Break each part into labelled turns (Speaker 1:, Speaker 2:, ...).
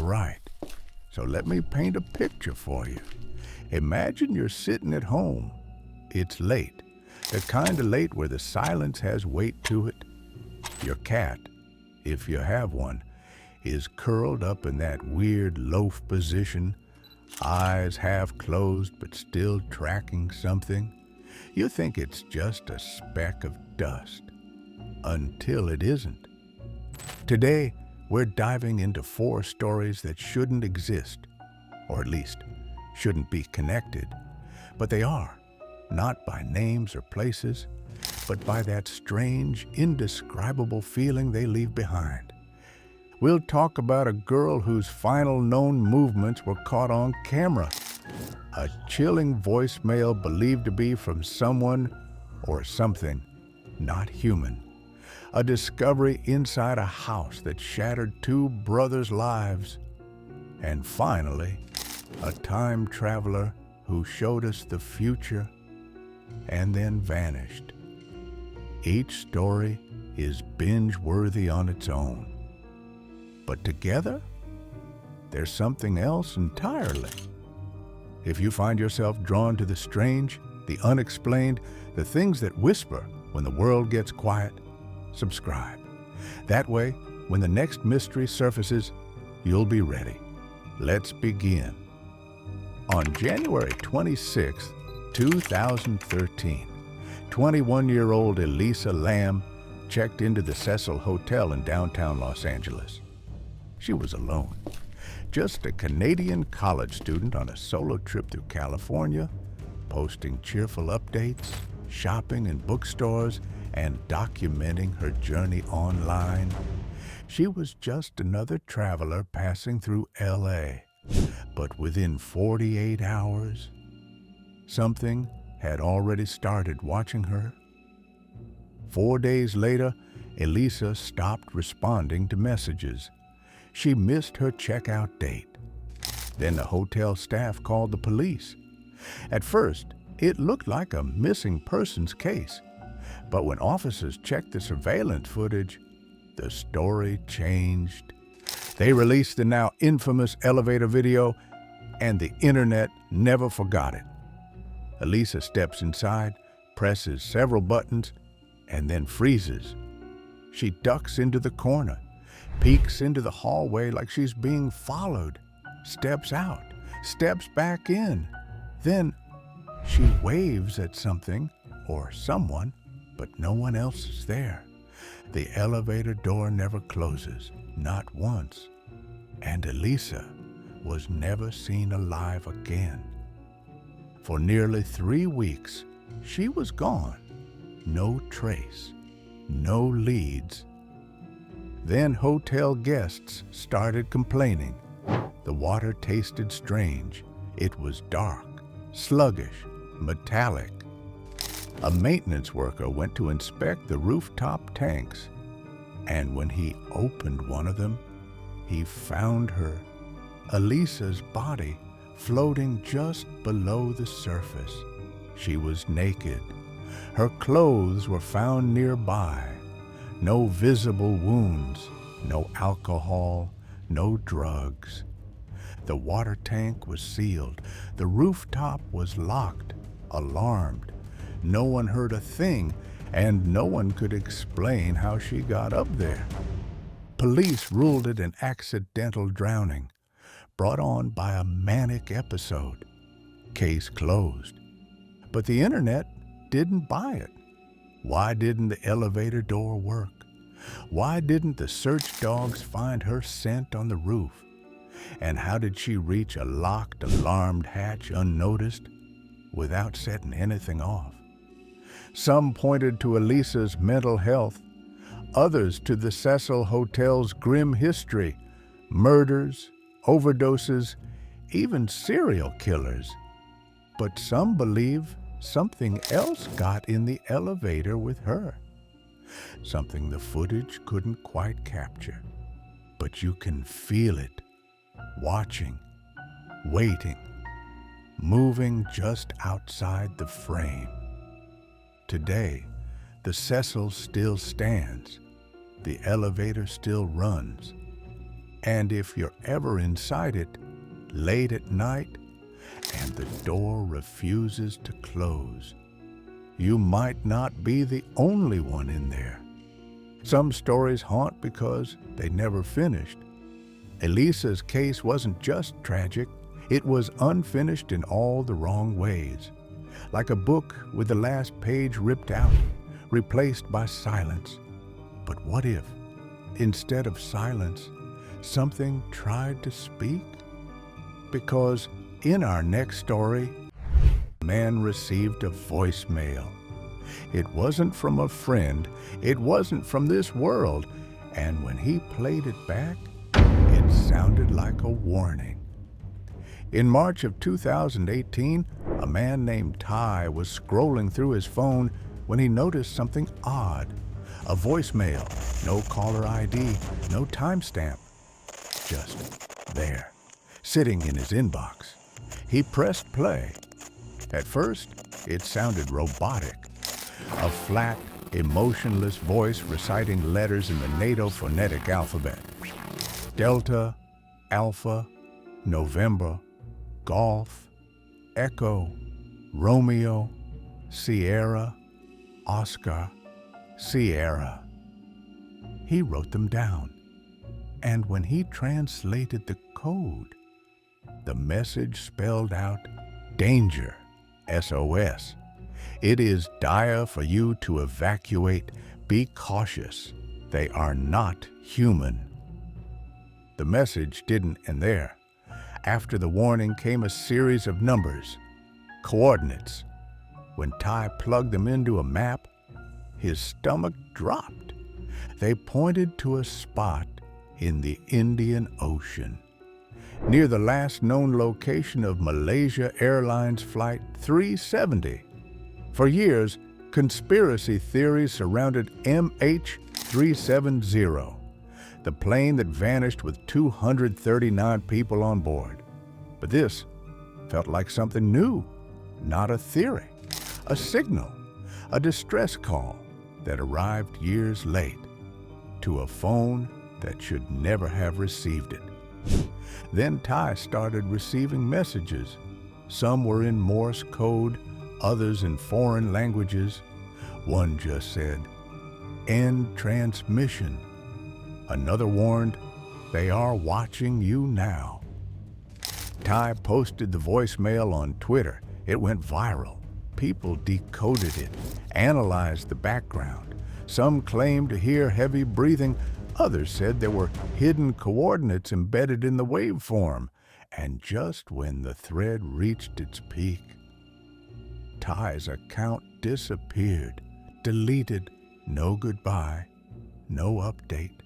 Speaker 1: right. So let me paint a picture for you. Imagine you're sitting at home. It's late, the kind of late where the silence has weight to it. Your cat, if you have one, is curled up in that weird loaf position, eyes half closed but still tracking something. You think it's just a speck of dust, until it isn't. Today, we're diving into 4 stories that shouldn't exist, or at least shouldn't be connected, but they are, not by names or places, but by that strange, indescribable feeling they leave behind. We'll talk about a girl whose final known movements were caught on camera, a chilling voicemail believed to be from someone or something not human, a discovery inside a house that shattered 2 brothers' lives, and finally, a time traveler who showed us the future and then vanished. Each story is binge-worthy on its own. But together, there's something else entirely. If you find yourself drawn to the strange, the unexplained, the things that whisper when the world gets quiet, subscribe. That way, when the next mystery surfaces, you'll be ready. Let's begin. On January 26, 2013, 21-year-old Elisa Lamb checked into the Cecil Hotel in downtown Los Angeles. She was alone, just a Canadian college student on a solo trip through California, posting cheerful updates, shopping in bookstores, and documenting her journey online. She was just another traveler passing through LA. But within 48 hours, something had already started watching her. 4 days later, Elisa stopped responding to messages. She missed her checkout date. Then the hotel staff called the police. At first, it looked like a missing persons case. But when officers checked the surveillance footage, the story changed. They released the now infamous elevator video, and the internet never forgot it. Elisa steps inside, presses several buttons, and then freezes. She ducks into the corner, peeks into the hallway like she's being followed, steps out, steps back in. Then she waves at something or someone, but no one else is there. The elevator door never closes, not once, and Elisa was never seen alive again. For nearly 3 weeks, she was gone. No trace, no leads. Then hotel guests started complaining. The water tasted strange. It was dark, sluggish, metallic. A maintenance worker went to inspect the rooftop tanks, and when he opened one of them, he found her, Elisa's body, floating just below the surface. She was naked. Her clothes were found nearby. No visible wounds, no alcohol, no drugs. The water tank was sealed. The rooftop was locked, alarmed. No one heard a thing, and no one could explain how she got up there. Police ruled it an accidental drowning, brought on by a manic episode. Case closed. But the internet didn't buy it. Why didn't the elevator door work? Why didn't the search dogs find her scent on the roof? And how did she reach a locked, alarmed hatch unnoticed without setting anything off? Some pointed to Elisa's mental health, others to the Cecil Hotel's grim history, murders, overdoses, even serial killers. But some believe something else got in the elevator with her. Something the footage couldn't quite capture. But you can feel it, watching, waiting, moving just outside the frame. Today, the Cecil still stands, the elevator still runs, And if you're ever inside it, late at night, and the door refuses to close, you might not be the only one in there. Some stories haunt because they never finished. Elisa's case wasn't just tragic, it was unfinished in all the wrong ways. Like a book with the last page ripped out, replaced by silence. But what if, instead of silence, something tried to speak? Because in our next story, a man received a voicemail. It wasn't from a friend, it wasn't from this world, and when he played it back, it sounded like a warning. In March of 2018, a man named Ty was scrolling through his phone when he noticed something odd. A voicemail, no caller ID, no timestamp, just there, sitting in his inbox. He pressed play. At first, it sounded robotic. A flat, emotionless voice reciting letters in the NATO phonetic alphabet. Delta, Alpha, November, Golf, Echo, Romeo, Sierra, Oscar, Sierra. He wrote them down, and when he translated the code, the message spelled out danger, SOS. It is dire for you to evacuate. Be cautious. They are not human. The message didn't end there. After the warning came a series of numbers, coordinates. When Ty plugged them into a map, his stomach dropped. They pointed to a spot in the Indian Ocean, near the last known location of Malaysia Airlines Flight 370. For years, conspiracy theories surrounded MH370, the plane that vanished with 239 people on board. But this felt like something new, not a theory, a signal, a distress call that arrived years late to a phone that should never have received it. Then Ty started receiving messages. Some were in Morse code, others in foreign languages. One just said, "End transmission." Another warned, "They are watching you now." Ty posted the voicemail on Twitter. It went viral. People decoded it, analyzed the background. Some claimed to hear heavy breathing. Others said there were hidden coordinates embedded in the waveform. And just when the thread reached its peak, Ty's account disappeared, deleted. No goodbye, no update,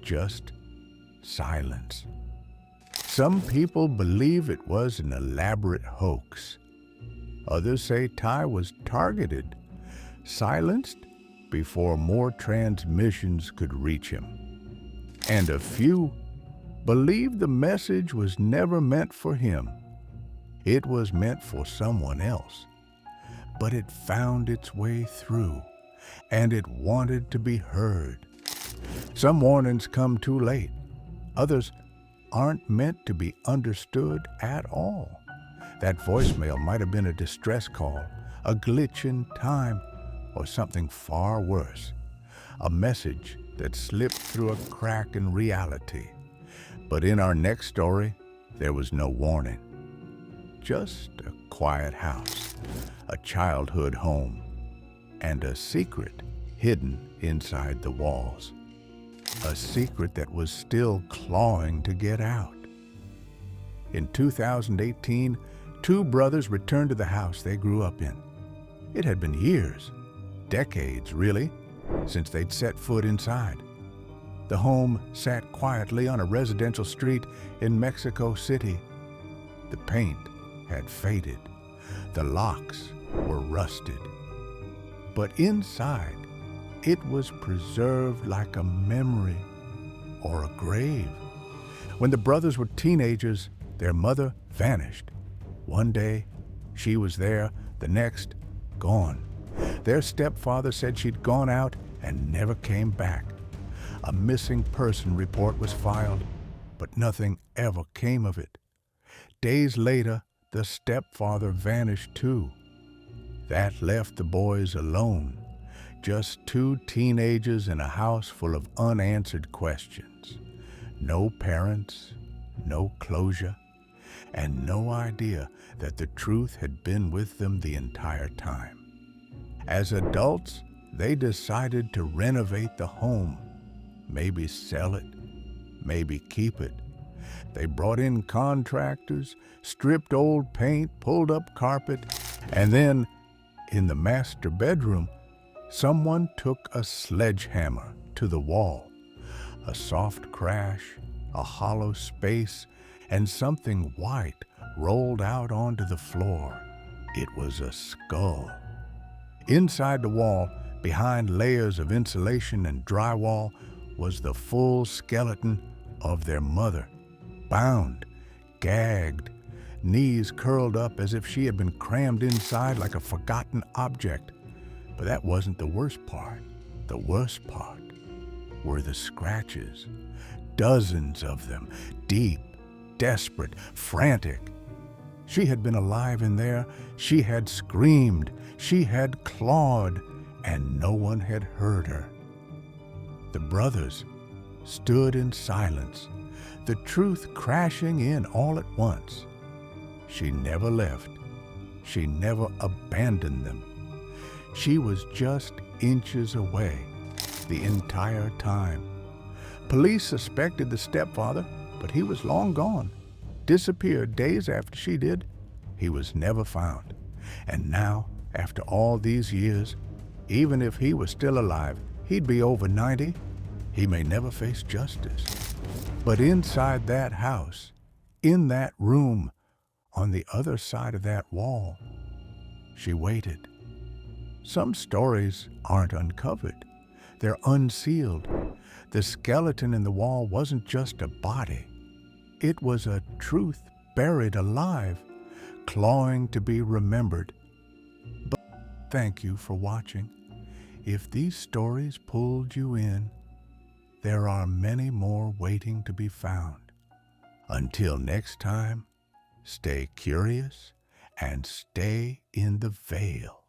Speaker 1: just silence. Some people believe it was an elaborate hoax. Others say Ty was targeted, silenced before more transmissions could reach him. And a few believe the message was never meant for him. It was meant for someone else. But it found its way through, and it wanted to be heard. Some warnings come too late. Others aren't meant to be understood at all. That voicemail might have been a distress call, a glitch in time, or something far worse, a message that slipped through a crack in reality. But in our next story, there was no warning. Just a quiet house, a childhood home, and a secret hidden inside the walls. A secret that was still clawing to get out. In 2018, two brothers returned to the house they grew up in. It had been years, decades really, since they'd set foot inside. The home sat quietly on a residential street in Mexico City. The paint had faded. The locks were rusted. But inside, it was preserved like a memory or a grave. When the brothers were teenagers, their mother vanished. One day, she was there, the next, gone. Their stepfather said she'd gone out and never came back. A missing person report was filed. but nothing ever came of it. Days later, the stepfather vanished too. That left the boys alone, just two teenagers in a house full of unanswered questions. No parents, no closure, and no idea that the truth had been with them the entire time. As adults, they decided to renovate the home, maybe sell it, maybe keep it. They brought in contractors, stripped old paint, pulled up carpet, and then, in the master bedroom, someone took a sledgehammer to the wall. A soft crash, a hollow space, and something white rolled out onto the floor. It was a skull. Inside the wall, behind layers of insulation and drywall, was the full skeleton of their mother, bound, gagged, knees curled up as if she had been crammed inside like a forgotten object. But that wasn't the worst part. The worst part were the scratches. Dozens of them, deep, desperate, frantic. She had been alive in there. She had screamed. She had clawed, and no one had heard her. The brothers stood in silence, the truth crashing in all at once. She never left. She never abandoned them. She was just inches away the entire time. Police suspected the stepfather, but he was long gone. Disappeared days after she did. He was never found. And now, after all these years, even if he was still alive, he'd be over 90. He may never face justice. But inside that house, in that room, on the other side of that wall, she waited. Some stories aren't uncovered. They're unsealed. The skeleton in the wall wasn't just a body. It was a truth buried alive, clawing to be remembered. But thank you for watching. If these stories pulled you in, there are many more waiting to be found. Until next time, stay curious and stay in the veil.